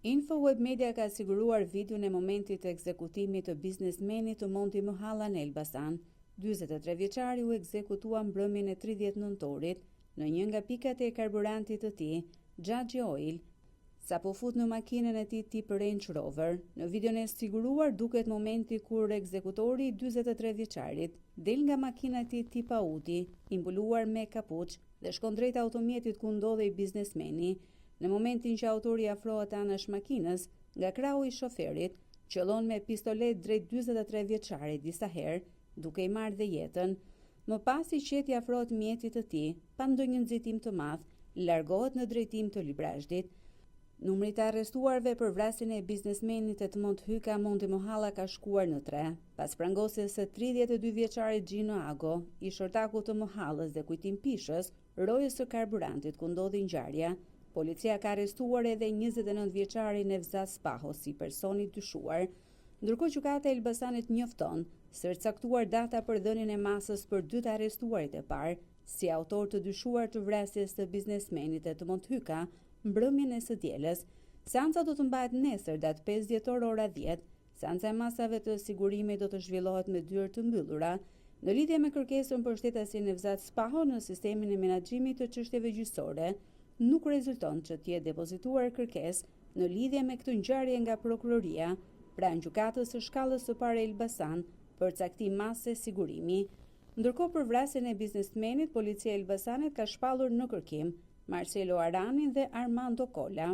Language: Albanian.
Info Web Media ka siguruar videon e momentit të ekzekutimit të biznesmenit të Monti Mohala në Elbasan. 43 vjeçari u ekzekutua mbrëmjen e 30 nëntorit në një nga pikat e karburantit të tij, Xhaxhi Oil, sa po fut në makinën e tij tip Range Rover. Në videon e siguruar duket momenti kur ekzekutori i 43 vjeçarit del nga makina e tij tip Audi, i mbuluar me kapuç dhe shkon drejt automjetit ku ndodhej biznesmeni. Në momentin që autori afrohet anash makinës, nga krahu i shoferit, qëllon me pistolet drejt 43 vjeçarit disa herë, duke i marrë dhe jetën. Më pas i qeti afrohet mjetit të tij, pa ndonjë nxitim të madh, largohet në drejtim të Librazhdit. Numri të arrestuarve për vrasjen e biznesmenit Edmond Hyka Monti Mohala ka shkuar në 3, pas prangosjes së 32 vjeçarit Gino Ago, ish ortaku të Mohallës dhe kujtim pishës, rojës së karburantit ku ndodhi ngjarja. Policia ka arrestuar edhe 29 vjeçarin Nevzat Spaho si personi dyshuar, ndërkohë gjykata e Elbasanit njofton se është caktuar data për dhënien e masës për 2 të arrestuarit e parë, si autor të dyshuar të vrasjes të biznesmenit Edmond Hyka, mbrëmjen e së dielës. Seanca do të mbahet nesër datë 5 dhjetor ora 10. Seanca e masave të sigurimit do të zhvillohet me dyert të mbyllura. Në lidhje me kërkesën për shtetasin Nevzat Spaho në sistemin e menaxhimit të çështjeve gjyqësore, nuk rezulton që t'je depozituar kërkesë në lidhje me këtë ngjarje nga prokuroria pranë gjykatës së shkallës së parë Elbasan për caktim mase sigurimi. Ndërkohë për vrasjen e biznesmenit, policia e Elbasanit ka shpallur në kërkim Marcelo Aranin dhe Armando Kolla.